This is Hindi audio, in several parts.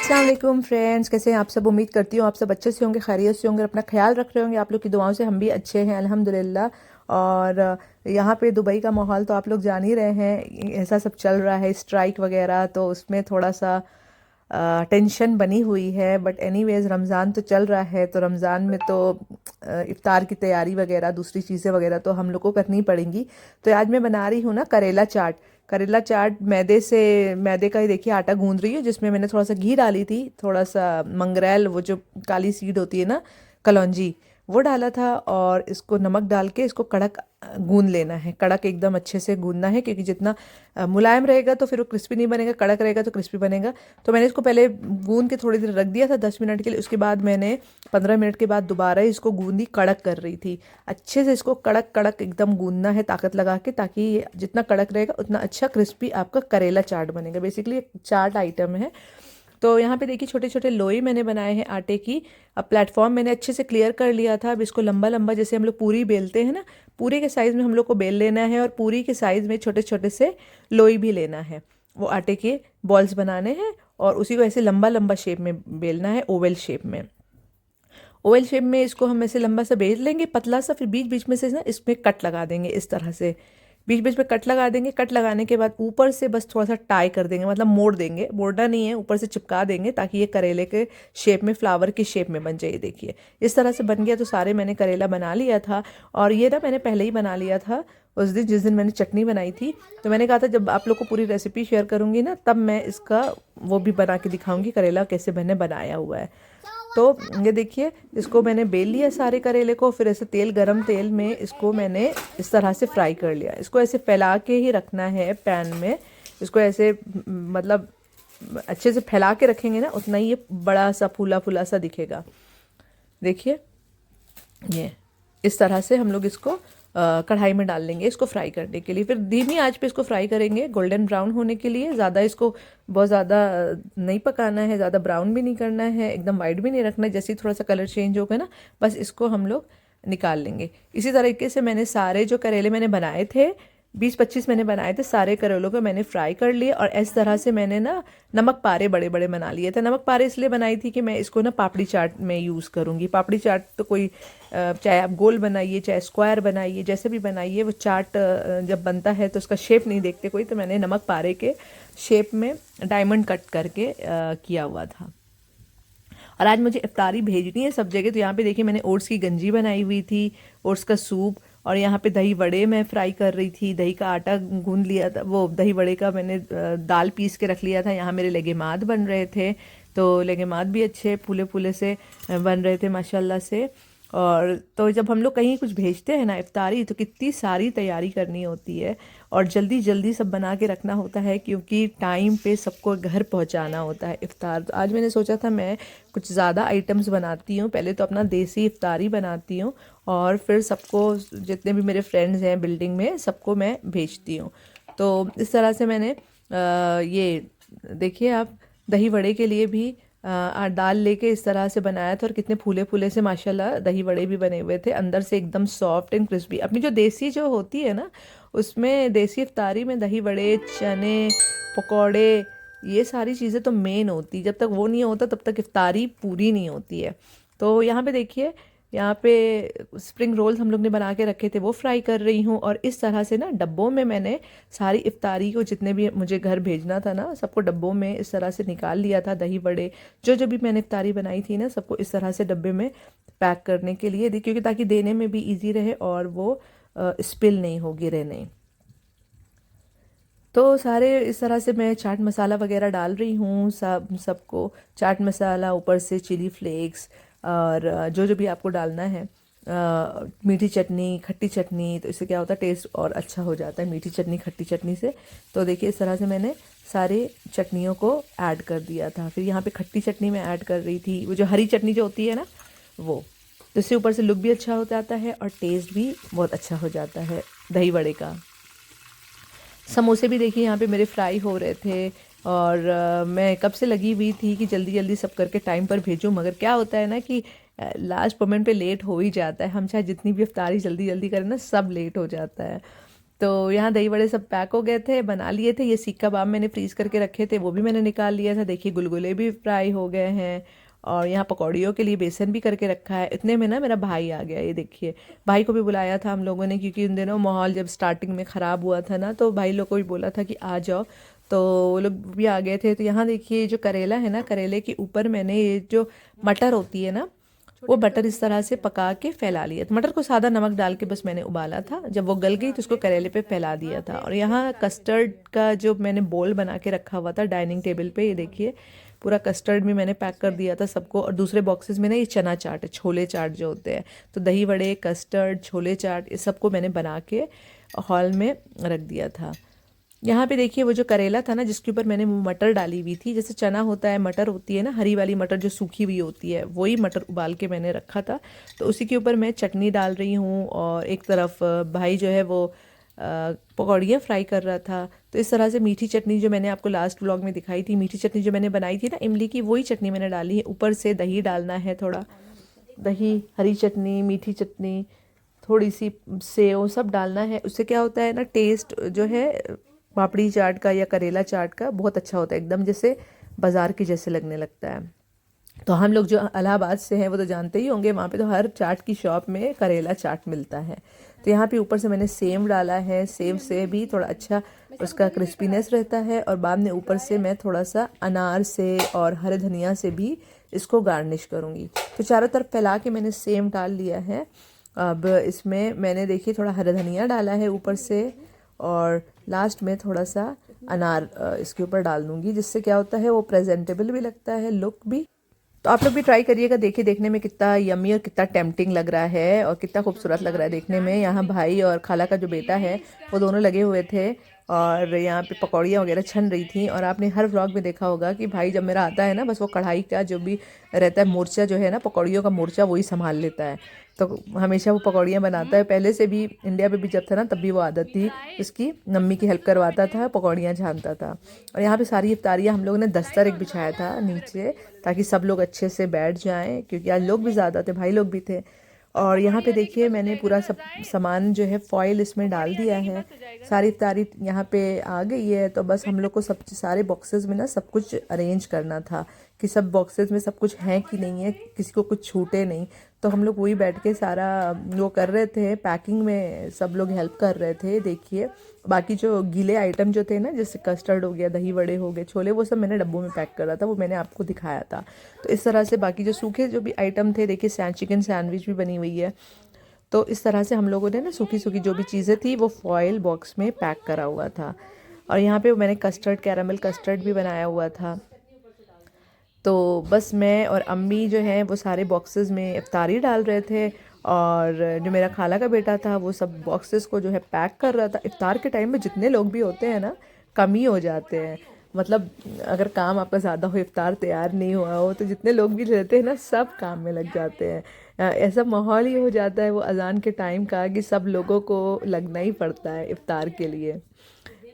अस्सलाम वालेकुम फ्रेंड्स, कैसे हैं आप सब। उम्मीद करती हूँ आप सब अच्छे से होंगे, खैरियत से होंगे, अपना ख्याल रख रहे होंगे। आप लोग की दुआओं से हम भी अच्छे हैं अल्हम्दुलिल्लाह। और यहाँ पे दुबई का माहौल तो आप लोग जान ही रहे हैं, ऐसा सब चल रहा है, स्ट्राइक वगैरह, तो उसमें थोड़ा सा टेंशन बनी हुई है। बट एनीवेज रमज़ान तो चल रहा है, तो रमज़ान में तो इफ्तार की तैयारी वगैरह दूसरी चीज़ें वगैरह तो हम लोग को करनी पड़ेंगी। तो आज मैं बना रही हूँ ना करेला चाट। करेला चाट मैदे का ही देखिए आटा गूंद रही हूँ, जिसमें मैंने थोड़ा सा घी डाली थी, थोड़ा सा मंगरेल, वो जो काली सीड होती है ना, कलौंजी, वो डाला था। और इसको नमक डाल के इसको कड़क गूंद लेना है। कड़क एकदम अच्छे से गूंदना है, क्योंकि जितना मुलायम रहेगा तो फिर वो क्रिस्पी नहीं बनेगा, कड़क रहेगा तो क्रिस्पी बनेगा। तो मैंने इसको पहले गूंद के थोड़ी देर रख दिया था 10 मिनट के लिए। उसके बाद मैंने 15 मिनट के बाद दोबारा इसको गूंदी, कड़क कर रही थी। अच्छे से इसको कड़क कड़क एकदम गूंदना है ताकत लगा के, ताकि ये जितना कड़क रहेगा उतना अच्छा क्रिस्पी आपका करेला चाट बनेगा। बेसिकली एक चाट आइटम है। तो यहाँ पे देखिए छोटे छोटे लोई मैंने बनाए हैं आटे की। अब प्लेटफॉर्म मैंने अच्छे से क्लियर कर लिया था। अब इसको लंबा लंबा, जैसे हम लोग पूरी बेलते हैं ना, पूरी के साइज़ में हम लोग को बेल लेना है, और पूरी के साइज़ में छोटे छोटे से लोई भी लेना है। वो आटे के बॉल्स बनाने हैं और उसी को ऐसे लंबा लंबा शेप में बेलना है, ओवल शेप में। ओवल शेप में इसको हम ऐसे लंबा सा बेल लेंगे, पतला सा, फिर बीच बीच में से ना इसमें कट लगा देंगे इस तरह से। बीच बीच में कट लगा देंगे। कट लगाने के बाद ऊपर से बस थोड़ा सा टाई कर देंगे, मतलब मोड़ देंगे, मोड़ना नहीं है, ऊपर से चिपका देंगे, ताकि ये करेले के शेप में, फ्लावर की शेप में बन जाए। देखिए इस तरह से बन गया। तो सारे मैंने करेला बना लिया था, और ये ना मैंने पहले ही बना लिया था उस दिन, जिस दिन मैंने चटनी बनाई थी। तो मैंने कहा था जब आप लोग को पूरी रेसिपी शेयर करूँगी ना, तब मैं इसका वो भी बना के दिखाऊँगी, करेला कैसे मैंने बनाया हुआ है। तो ये देखिए, इसको मैंने बेल लिया सारे करेले को, फिर ऐसे गरम तेल में इसको मैंने इस तरह से फ्राई कर लिया। इसको ऐसे फैला के ही रखना है पैन में। इसको ऐसे मतलब अच्छे से फैला के रखेंगे ना, उतना ही ये बड़ा सा फूला फूला सा दिखेगा। देखिए ये इस तरह से हम लोग इसको कढ़ाई में डाल लेंगे इसको फ्राई करने के लिए। फिर धीमी आंच पे इसको फ्राई करेंगे गोल्डन ब्राउन होने के लिए। ज़्यादा इसको बहुत ज़्यादा नहीं पकाना है, ज़्यादा ब्राउन भी नहीं करना है, एकदम वाइट भी नहीं रखना है। जैसे ही थोड़ा सा कलर चेंज होगा ना, बस इसको हम लोग निकाल लेंगे। इसी तरीके से मैंने सारे जो करेले मैंने बनाए थे, 20-25 मैंने बनाए थे, सारे करेलों को मैंने फ्राई कर लिए। और इस तरह से मैंने ना नमक पारे बड़े बड़े बना लिए थे। नमक पारे इसलिए बनाई थी कि मैं इसको ना पापड़ी चाट में यूज़ करूँगी। पापड़ी चाट तो कोई चाहे आप गोल बनाइए, चाहे स्क्वायर बनाइए, जैसे भी बनाइए, वो चाट जब बनता है तो उसका शेप नहीं देखते कोई। तो मैंने नमक पारे के शेप में डायमंड कट करके किया हुआ था। और आज मुझे इफ्तारी भेजनी है सब जगह। तो यहाँ पे देखिए मैंने ओट्स की गंजी बनाई हुई थी, ओट्स का सूप। और यहाँ पे दही वड़े मैं फ्राई कर रही थी, दही का आटा गूंद लिया था, वो दही वड़े का मैंने दाल पीस के रख लिया था। यहाँ मेरे लेगेमाद बन रहे थे, तो लेगेमाद भी अच्छे फूले फूले से बन रहे थे माशाल्लाह से। और तो जब हम लोग कहीं कुछ भेजते हैं ना इफ्तारी, तो कितनी सारी तैयारी करनी होती है, और जल्दी जल्दी सब बना के रखना होता है, क्योंकि टाइम पे सबको घर पहुंचाना होता है इफ्तार। तो आज मैंने सोचा था मैं कुछ ज़्यादा आइटम्स बनाती हूँ। पहले तो अपना देसी इफ्तारी बनाती हूँ, और फिर सबको, जितने भी मेरे फ्रेंड्स हैं बिल्डिंग में, सबको मैं भेजती हूँ। तो इस तरह से मैंने ये देखिए आप, दही वड़े के लिए भी दाल लेके इस तरह से बनाया था, और कितने फूले फूले से माशाल्लाह दही वड़े भी बने हुए थे, अंदर से एकदम सॉफ्ट एंड क्रिस्पी। अपनी जो देसी जो होती है ना, उसमें देसी इफ्तारी में दही वड़े, चने, पकौड़े, ये सारी चीज़ें तो मेन होती। जब तक वो नहीं होता तब तक इफ्तारी पूरी नहीं होती है। तो यहाँ पे देखिए, यहाँ पे स्प्रिंग रोल्स हम लोग ने बना के रखे थे, वो फ्राई कर रही हूँ। और इस तरह से ना डब्बों में मैंने सारी इफ्तारी को, जितने भी मुझे घर भेजना था ना, सबको डब्बों में इस तरह से निकाल लिया था। दही बड़े जो जो भी मैंने इफ्तारी बनाई थी ना, सबको इस तरह से डब्बे में पैक करने के लिए, क्योंकि ताकि देने में भी ईजी रहे और वो स्पिल नहीं हो, गिरे नहीं। तो सारे इस तरह से मैं चाट मसाला वगैरह डाल रही हूँ, सबको चाट मसाला, ऊपर से चिली फ्लेक्स, और जो जो भी आपको डालना है, मीठी चटनी, खट्टी चटनी। तो इससे क्या होता है, टेस्ट और अच्छा हो जाता है मीठी चटनी खट्टी चटनी से। तो देखिए इस तरह से मैंने सारे चटनियों को ऐड कर दिया था। फिर यहाँ पे खट्टी चटनी मैं ऐड कर रही थी, वो जो हरी चटनी जो होती है ना, वो। तो इससे ऊपर से लुक भी अच्छा हो जाता है, और टेस्ट भी बहुत अच्छा हो जाता है दही वड़े का। समोसे भी देखिए यहाँ पे मेरे फ्राई हो रहे थे, और मैं कब से लगी हुई थी कि जल्दी जल्दी सब करके टाइम पर भेजूँ। मगर क्या होता है ना कि लास्ट मोमेंट पे लेट हो ही जाता है। हम चाहे जितनी भी इफ्तारी जल्दी जल्दी करें ना, सब लेट हो जाता है। तो यहाँ दही बड़े सब पैक हो गए थे, बना लिए थे। ये सीख कबाब मैंने फ्रीज़ करके रखे थे, वो भी मैंने निकाल लिया था। देखिए गुलगुले भी फ्राई हो गए हैं, और यहाँ पकौड़ियों के लिए बेसन भी करके रखा है। इतने में ना मेरा भाई आ गया, ये देखिए। भाई को भी बुलाया था हम लोगों ने, क्योंकि उन दिनों माहौल जब स्टार्टिंग में ख़राब हुआ था ना, तो भाई लोग को भी बोला था कि आ जाओ, तो वो लोग भी आ गए थे। तो यहाँ देखिए जो करेला है ना, करेले के ऊपर मैंने ये जो मटर होती है ना, वो बटर इस तरह से पका के फैला लिया। तो मटर को सादा नमक डाल के बस मैंने उबाला था, जब वो गल गई तो उसको करेले पे फैला दिया था। और यहाँ कस्टर्ड का जो मैंने बोल बना के रखा हुआ था डाइनिंग टेबल पे, ये देखिए पूरा कस्टर्ड भी मैंने पैक कर दिया था सबको। और दूसरे बॉक्सेस में ना ये चना चाट है, छोले चाट जो होते हैं, तो दही वड़े, कस्टर्ड, छोले चाट, ये सबको मैंने बना के हॉल में रख दिया था। यहाँ पे देखिए वो जो करेला था ना, जिसके ऊपर मैंने मटर डाली हुई थी, जैसे चना होता है, मटर होती है ना हरी वाली मटर जो सूखी हुई होती है, वही मटर उबाल के मैंने रखा था। तो उसी के ऊपर मैं चटनी डाल रही हूँ, और एक तरफ भाई जो है वो पकौड़ियाँ फ्राई कर रहा था। तो इस तरह से मीठी चटनी जो मैंने आपको लास्ट व्लॉग में दिखाई थी, मीठी चटनी जो मैंने बनाई थी ना इमली की, वही चटनी मैंने डाली है। ऊपर से दही डालना है, थोड़ा दही, हरी चटनी, मीठी चटनी, थोड़ी सी सेव, सब डालना है। उससे क्या होता है ना, टेस्ट जो है पापड़ी चाट का या करेला चाट का बहुत अच्छा होता है, एकदम जैसे बाज़ार के जैसे लगने लगता है। तो हम लोग जो इलाहाबाद से हैं वो तो जानते ही होंगे, वहाँ पे तो हर चाट की शॉप में करेला चाट मिलता है। तो यहाँ पे ऊपर से मैंने सेव डाला है, सेव से भी थोड़ा अच्छा उसका क्रिस्पीनेस रहता है। और बाद में ऊपर से मैं थोड़ा सा अनार से और हरे धनिया से भी इसको गार्निश करूँगी। तो चारों तरफ फैला के मैंने सेव डाल लिया है। अब इसमें मैंने देखिए थोड़ा हरा धनिया डाला है ऊपर से, और लास्ट में थोड़ा सा अनार इसके ऊपर डाल दूँगी, जिससे क्या होता है वो प्रेजेंटेबल भी लगता है, लुक भी। तो आप लोग भी ट्राई करिएगा, देखिए देखने में कितना यम्मी और कितना टेम्पटिंग लग रहा है, और कितना खूबसूरत लग रहा है देखने में। यहाँ भाई और खाला का जो बेटा है वो दोनों लगे हुए थे, और यहाँ पे पकौड़ियाँ वगैरह छन रही थी। और आपने हर व्लॉग में देखा होगा कि भाई जब मेरा आता है ना, बस वो कढ़ाई का जो भी रहता है मोर्चा जो है ना, पकौड़ियों का मोर्चा, वही संभाल लेता है। तो हमेशा वो पकौड़ियाँ बनाता है। पहले से भी इंडिया पे भी जब था ना, तब भी वो आदत थी उसकी, मम्मी की हेल्प करवाता था, पकौड़ियाँ छानता था। और यहाँ पे सारी इफ्तारियाँ हम लोगों ने दस्तर एक बिछाया था नीचे, ताकि सब लोग अच्छे से बैठ जाएं, क्योंकि आज लोग भी ज़्यादा थे, भाई लोग भी थे। और यहाँ पे देखिए मैंने पूरा सब सामान जो है फॉइल इसमें डाल दिया है। सारी इफ्तारी यहाँ पे आ गई है। तो बस हम लोग को सब सारे बॉक्सेस में ना सब कुछ अरेंज करना था, कि सब बॉक्सेस में सब कुछ है कि नहीं है, किसी को कुछ छूटे नहीं। तो हम लोग वही बैठ के सारा वो कर रहे थे, पैकिंग में सब लोग हेल्प कर रहे थे। देखिए बाकी जो गीले आइटम जो थे ना, जैसे कस्टर्ड हो गया, दही वड़े हो गए, छोले, वो सब मैंने डब्बों में पैक करा था, वो मैंने आपको दिखाया था। तो इस तरह से बाकी जो सूखे जो भी आइटम थे, देखिए चिकन सैंडविच भी बनी हुई है। तो इस तरह से हम लोगों ने ना सूखी सूखी जो भी चीज़ें थी वो फॉयल बॉक्स में पैक करा हुआ था। और यहाँ पे मैंने कस्टर्ड, कैरामल कस्टर्ड भी बनाया हुआ था। तो बस मैं और अम्मी जो हैं वो सारे बॉक्सेस में इफ्तारी डाल रहे थे, और जो मेरा खाला का बेटा था वो सब बॉक्सेस को जो है पैक कर रहा था। इफ्तार के टाइम में जितने लोग भी होते हैं ना, कम ही हो जाते हैं। मतलब अगर काम आपका ज़्यादा हो, इफ्तार तैयार नहीं हुआ हो, तो जितने लोग भी रहते हैं ना, सब काम में लग जाते हैं। ऐसा माहौल ही हो जाता है वो अज़ान के टाइम का, कि सब लोगों को लगना ही पड़ता है इफ्तार के लिए।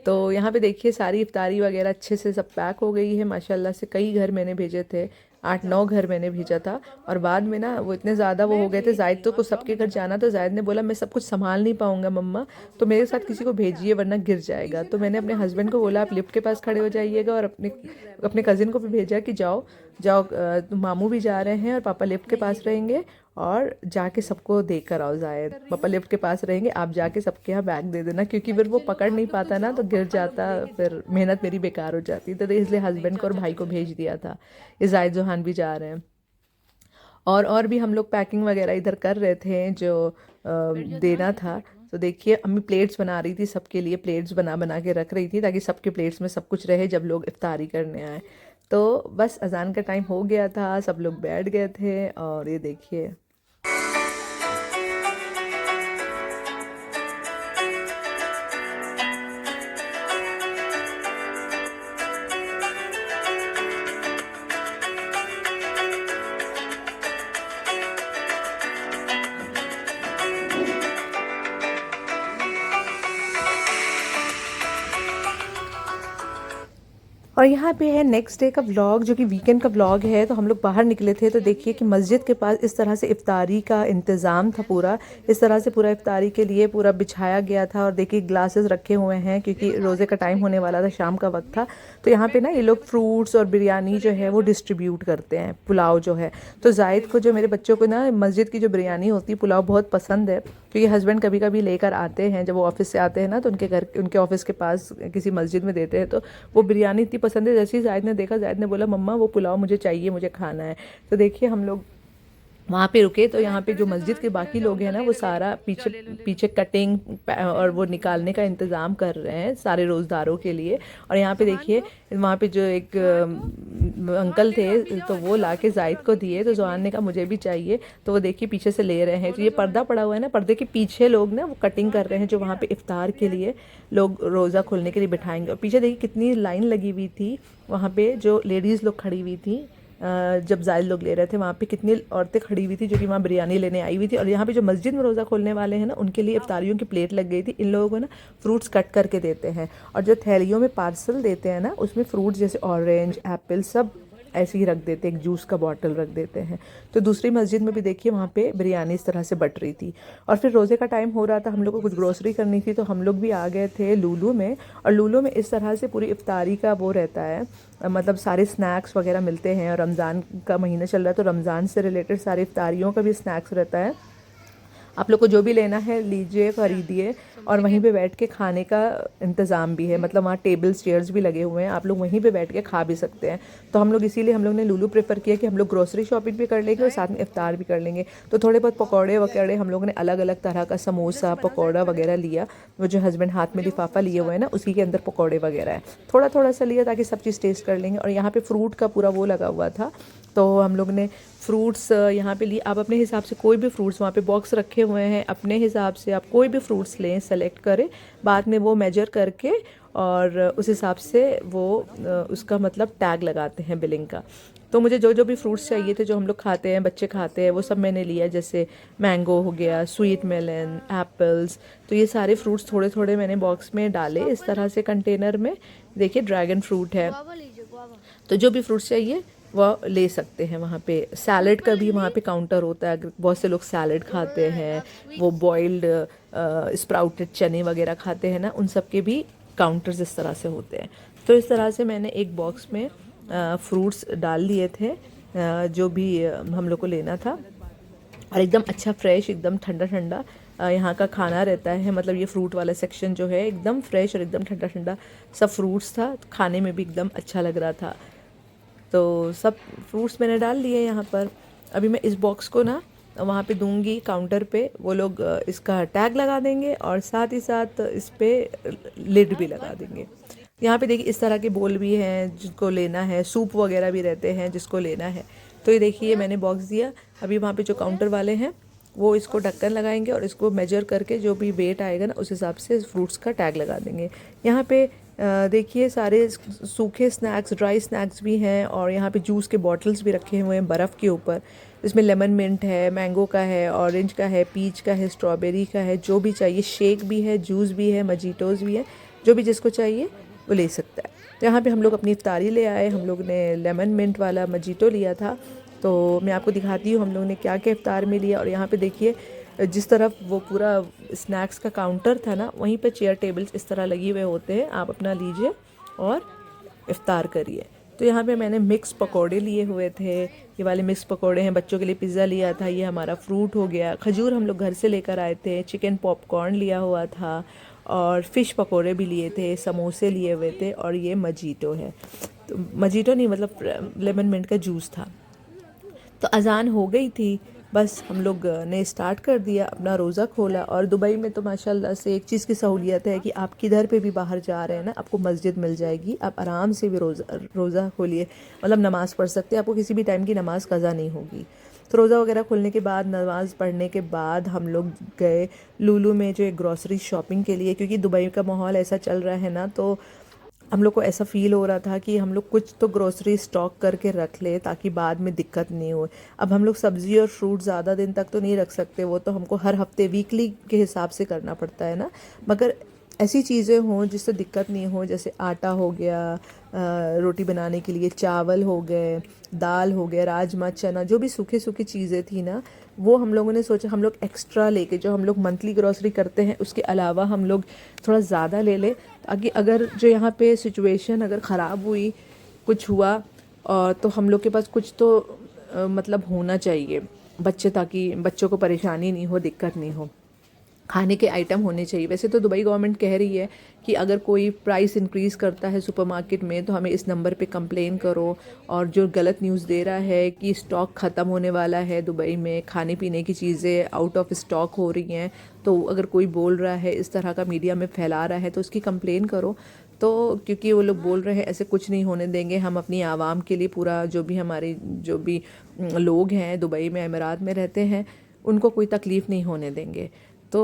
तो यहाँ पे देखिए सारी इफ्तारी वगैरह अच्छे से सब पैक हो गई है माशाल्लाह से। कई घर मैंने भेजे थे, 8-9 घर मैंने भेजा था। और बाद में ना वो इतने ज़्यादा वो हो गए थे, जायद तो को सबके घर जाना, तो जायद ने बोला मैं सब कुछ संभाल नहीं पाऊँगा मम्मा, तो मेरे साथ किसी को भेजिए वरना गिर जाएगा। तो मैंने अपने हस्बैंड को बोला आप लिफ्ट के पास खड़े हो जाइएगा, और अपने अपने कज़िन को भी भेजा कि जाओ जाओ, मामू भी जा रहे हैं और पापा लिफ्ट के पास रहेंगे, और जाके सबको दे कर आओ। जायद पापा लिफ्ट के पास रहेंगे, आप जाके सबके यहाँ बैग दे देना, क्योंकि फिर वो पकड़ नहीं पाता ना, तो गिर जाता, फिर मेहनत मेरी बेकार हो जाती। तो इसलिए हस्बैंड को और भाई को भेज दिया था। ये जायद जोहान भी जा रहे हैं। और भी हम लोग पैकिंग वगैरह इधर कर रहे थे जो देना था। तो देखिए अम्मी प्लेट्स बना रही थी सबके लिए, प्लेट्स बना बना के रख रही थी, ताकि सबके प्लेट्स में सब कुछ रहे जब लोग इफ्तारी करने आए। तो बस अजान का टाइम हो गया था, सब लोग बैठ गए थे, और ये देखिए और यहाँ पे है नेक्स्ट डे का व्लॉग, जो कि वीकेंड का व्लॉग है। तो हम लोग बाहर निकले थे, तो देखिए कि मस्जिद के पास इस तरह से इफ्तारी का इंतज़ाम था पूरा। इस तरह से पूरा इफ्तारी के लिए पूरा बिछाया गया था। और देखिए ग्लासेस रखे हुए हैं क्योंकि रोज़े का टाइम होने वाला था, शाम का वक्त था। तो यहाँ पे ना ये लोग फ्रूट्स और बिरयानी जो है वो डिस्ट्रीब्यूट करते हैं, पुलाव जो है। तो जायद को, जो मेरे बच्चों को ना मस्जिद की जो बिरयानी होती है, पुलाव बहुत पसंद है, क्योंकि हस्बैंड कभी कभी लेकर आते हैं जब वो ऑफिस से आते हैं ना, तो उनके घर, उनके ऑफिस के पास किसी मस्जिद में देते हैं। तो वो बिरयानी इतनी पसंद है, जैसे ही जायद ने देखा, जायद ने बोला मम्मा वो पुलाव मुझे चाहिए, मुझे खाना है। तो देखिए हम लोग वहाँ पे रुके, तो यहाँ पे जो मस्जिद के बाकी लोग हैं ना, वो सारा पीछे पीछे कटिंग और वो निकालने का इंतज़ाम कर रहे हैं सारे रोज़दारों के लिए। और यहाँ पे देखिए वहाँ पे जो एक अंकल थे, तो वो ला के जायद को दिए, तो जवान ने कहा मुझे भी चाहिए, तो वो देखिए पीछे से ले रहे हैं। तो ये पर्दा पड़ा हुआ है ना, पर्दे के पीछे लोग ना वो कटिंग कर रहे हैं, जो वहाँ पे इफ्तार के लिए लोग रोज़ा खोलने के लिए बिठाएंगे। और पीछे देखिए कितनी लाइन लगी हुई थी, वहाँ पे जो लेडीज़ लोग खड़ी हुई थी, जब जायद लोग ले रहे थे, वहाँ पे कितनी औरतें खड़ी हुई थी जो कि वहाँ बिरयानी लेने आई हुई थी। और यहाँ पे जो मस्जिद में रोज़ा खोलने वाले हैं ना, उनके लिए इफ्तारियों की प्लेट लग गई थी। इन लोगों को ना फ्रूट्स कट करके देते हैं, और जो थैलियों में पार्सल देते हैं ना, उसमें फ्रूट्स जैसे ऑरेंज, एप्पल सब ऐसे ही रख देते हैं, एक जूस का बॉटल रख देते हैं। तो दूसरी मस्जिद में भी देखिए वहाँ पे बिरयानी इस तरह से बट रही थी। और फिर रोज़े का टाइम हो रहा था, हम लोग को कुछ ग्रोसरी करनी थी, तो हम लोग भी आ गए थे लूलू में। और लूलू में इस तरह से पूरी इफ्तारी का वो रहता है, मतलब सारे स्नैक्स वगैरह मिलते हैं। और रमज़ान का महीना चल रहा है, तो रमज़ान से रिलेटेड सारे इफ्तारियों का भी स्नैक्स रहता है। आप लोग को जो भी लेना है लीजिए, ख़रीदिए। और वहीं पे बैठ के खाने का इंतज़ाम भी है, मतलब वहाँ टेबल्स चेयर्स भी लगे हुए हैं, आप लोग वहीं पे बैठ के खा भी सकते हैं। तो हम लोग इसीलिए हम लोग ने लूलू प्रेफर किया कि हम लोग ग्रोसरी शॉपिंग भी कर लेंगे और साथ में इफ्तार भी कर लेंगे। तो थोड़े बहुत पकौड़े वकौड़े हम लोगों ने अलग अलग तरह का, समोसा पकौड़ा वगैरह लिया। वो जो हस्बैंड हाथ में लिफाफा लिए हुए हैं ना, उसी के अंदर पकौड़े वगैरह है, थोड़ा थोड़ा सा लिया ताकि सब चीज़ टेस्ट कर लेंगे। और यहाँ पे फ्रूट का पूरा वो लगा हुआ था, तो हम लोग ने फ्रूट्स यहाँ पे लिए। आप अपने हिसाब से कोई भी फ्रूट्स, वहाँ पे बॉक्स रखे हुए हैं, अपने हिसाब से आप कोई भी फ्रूट्स लें, सेलेक्ट करें। बाद में वो मेजर करके और उस हिसाब से वो उसका मतलब टैग लगाते हैं बिलिंग का। तो मुझे जो जो भी फ्रूट्स चाहिए थे, जो हम लोग खाते हैं, बच्चे खाते हैं, वो सब मैंने लिया। जैसे मैंगो हो गया, स्वीट मेलन, एप्पल्स, तो ये सारे फ्रूट्स थोड़े थोड़े मैंने बॉक्स में डाले इस तरह से कंटेनर में। देखिए ड्रैगन फ्रूट है, तो जो भी फ्रूट्स चाहिए वो ले सकते हैं। वहाँ पे सैलड का भी वहाँ पे काउंटर होता है, बहुत से लोग सैलड खाते हैं, वो बॉइल्ड स्प्राउटेड चने वगैरह खाते हैं ना, उन सब के भी काउंटर्स इस तरह से होते हैं। तो इस तरह से मैंने एक बॉक्स में फ्रूट्स डाल लिए थे, जो भी हम लोग को लेना था। और एकदम अच्छा फ्रेश, एकदम ठंडा ठंडा यहाँ का खाना रहता है, मतलब ये फ्रूट वाला सेक्शन जो है एकदम फ्रेश और एकदम ठंडा ठंडा सब फ्रूट्स था, तो खाने में भी एकदम अच्छा लग रहा था। तो सब फ्रूट्स मैंने डाल लिए यहाँ पर। अभी मैं इस बॉक्स को ना वहाँ पे दूंगी काउंटर पे, वो लोग इसका टैग लगा देंगे और साथ ही साथ इस पे लिड भी लगा देंगे। यहाँ पे देखिए इस तरह के बोल भी हैं जिसको लेना है, सूप वगैरह भी रहते हैं जिसको लेना है। तो ये देखिए मैंने बॉक्स दिया। अभी वहाँ पे जो काउंटर वाले हैं वो इसको ढक्कन लगाएंगे और इसको मेजर करके जो भी वेट आएगा ना, उस हिसाब से फ्रूट्स का टैग लगा देंगे। यहाँ पे देखिए सारे सूखे स्नैक्स, ड्राई स्नैक्स भी हैं, और यहाँ पे जूस के बॉटल्स भी रखे हुए हैं बर्फ़ के ऊपर। इसमें लेमन मिंट है, मैंगो का है, ऑरेंज का है, पीच का है, स्ट्रॉबेरी का है, जो भी चाहिए। शेक भी है, जूस भी है, मजीटोज़ भी है, जो भी जिसको चाहिए वो ले सकता है। तो यहाँ पे हम लोग अपनी इफ्तारी ले आए, हम लोग ने लेमन मिंट वाला मजीटो लिया था। तो मैं आपको दिखाती हूँ हम लोग ने क्या क्या इफ्तार में लिया। और यहाँ पे देखिए जिस तरफ वो पूरा स्नैक्स का काउंटर था ना, वहीं पे चेयर टेबल्स इस तरह लगे हुए होते हैं, आप अपना लीजिए और इफ्तार करिए। तो यहाँ पे मैंने मिक्स पकोड़े लिए हुए थे, ये वाले मिक्स पकोड़े हैं। बच्चों के लिए पिज़्ज़ा लिया था, ये हमारा फ्रूट हो गया। खजूर हम लोग घर से लेकर आए थे, चिकन पॉपकॉर्न लिया हुआ था, और फ़िश पकोड़े भी लिए थे, समोसे लिए हुए थे, और ये मजीटो है। तो मजीटो नहीं, मतलब लेमन मिंट का जूस था। तो अज़ान हो गई थी, बस हम लोग ने स्टार्ट कर दिया, अपना रोज़ा खोला। और दुबई में तो माशाल्लाह से एक चीज़ की सहूलियत है कि आप किधर पे भी बाहर जा रहे हैं ना, आपको मस्जिद मिल जाएगी, आप आराम से भी रोज़ा खोलिए, मतलब नमाज़ पढ़ सकते हैं, आपको किसी भी टाइम की नमाज़ कज़ा नहीं होगी। तो रोज़ा वगैरह खोलने के बाद, नमाज़ पढ़ने के बाद हम लोग गए लूलू में जो एक ग्रॉसरी शॉपिंग के लिए, क्योंकि दुबई का माहौल ऐसा चल रहा है ना, तो हम लोग को ऐसा फ़ील हो रहा था कि हम लोग कुछ तो ग्रोसरी स्टॉक करके रख ले ताकि बाद में दिक्कत नहीं हो। अब हम लोग सब्ज़ी और फ्रूट ज़्यादा दिन तक तो नहीं रख सकते, वो तो हमको हर हफ्ते वीकली के हिसाब से करना पड़ता है ना। मगर ऐसी चीज़ें हों जिससे दिक्कत नहीं हो, जैसे आटा हो गया, रोटी बनाने के लिए चावल हो गए, दाल हो गया, राजमा, चना, जो भी सूखी सूखी चीज़ें थी ना, वो हम लोगों ने सोचा हम लोग एक्स्ट्रा लेके, जो हम लोग मंथली ग्रॉसरी करते हैं उसके अलावा हम लोग थोड़ा ज़्यादा ले लें, ताकि अगर जो यहाँ पे सिचुएशन अगर ख़राब हुई, कुछ हुआ, और तो हम लोग के पास कुछ तो मतलब होना चाहिए बच्चे, ताकि बच्चों को परेशानी नहीं हो, दिक्कत नहीं हो, खाने के आइटम होने चाहिए। वैसे तो दुबई गवर्नमेंट कह रही है कि अगर कोई प्राइस इंक्रीज़ करता है सुपरमार्केट में तो हमें इस नंबर पे कंप्लेन करो, और जो गलत न्यूज़ दे रहा है कि स्टॉक ख़त्म होने वाला है दुबई में, खाने पीने की चीज़ें आउट ऑफ स्टॉक हो रही हैं, तो अगर कोई बोल रहा है इस तरह का मीडिया में फैला रहा है तो उसकी कंप्लेन करो। तो क्योंकि वो लोग बोल रहे हैं ऐसे कुछ नहीं होने देंगे, हम अपनी आवाम के लिए पूरा, जो भी हमारे जो भी लोग हैं दुबई में, अमीरात में रहते हैं, उनको कोई तकलीफ़ नहीं होने देंगे। तो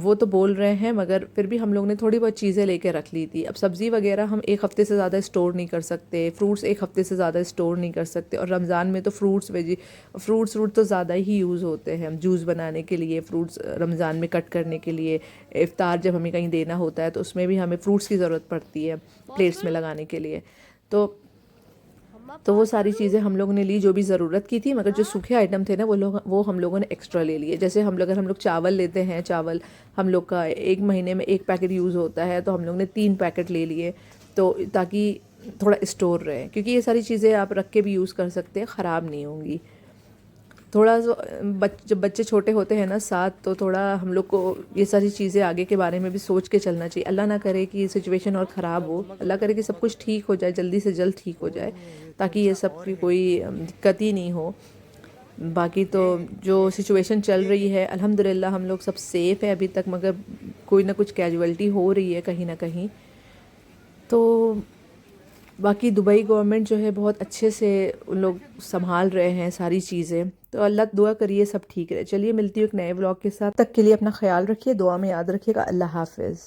वो तो बोल रहे हैं, मगर फिर भी हम लोग ने थोड़ी बहुत चीज़ें लेके रख ली थी। अब सब्ज़ी वगैरह हम एक हफ़्ते से ज़्यादा स्टोर नहीं कर सकते, फ्रूट्स एक हफ़्ते से ज़्यादा स्टोर नहीं कर सकते, और रमज़ान में तो फ्रूट्स तो ज़्यादा ही यूज़ होते हैं। जूस बनाने के लिए फ्रूट्स, रमज़ान में कट करने के लिए, इफ़्तार जब हमें कहीं देना होता है तो उसमें भी हमें फ्रूट्स की ज़रूरत पड़ती है प्लेट्स में लगाने के लिए। तो वो सारी चीज़ें हम लोगों ने ली जो भी ज़रूरत की थी, मगर जो सूखे आइटम थे ना वो हम लोगों ने एक्स्ट्रा ले लिए। जैसे अगर हम लोग चावल लेते हैं, चावल हम लोग का एक महीने में एक पैकेट यूज़ होता है, तो हम लोग ने 3 पैकेट ले लिए, तो ताकि थोड़ा स्टोर रहे, क्योंकि ये सारी चीज़ें आप रख के भी यूज़ कर सकते हैं, ख़राब नहीं होंगी। थोड़ा जब बच्चे छोटे होते हैं ना साथ, तो थोड़ा हम लोग को ये सारी चीज़ें आगे के बारे में भी सोच के चलना चाहिए। अल्लाह ना करे कि सिचुएशन और ख़राब हो, अल्लाह करे कि सब कुछ ठीक हो जाए, जल्दी से जल्द ठीक हो जाए, ताकि ये सब की कोई दिक्कत ही नहीं हो। बाकी तो जो सिचुएशन चल रही है अल्हम्दुलिल्लाह हम लोग सब सेफ़ है अभी तक, मगर कोई ना कुछ कैजुअल्टी हो रही है कहीं ना कहीं। तो बाकी दुबई गवर्नमेंट जो है बहुत अच्छे से उन लोग संभाल रहे हैं सारी चीज़ें, तो अल्लाह दुआ करिए सब ठीक रहे। चलिए मिलती हूँ एक नए व्लॉग के साथ, तक के लिए अपना ख्याल रखिए, दुआ में याद रखिएगा। अल्लाह हाफ़िज़।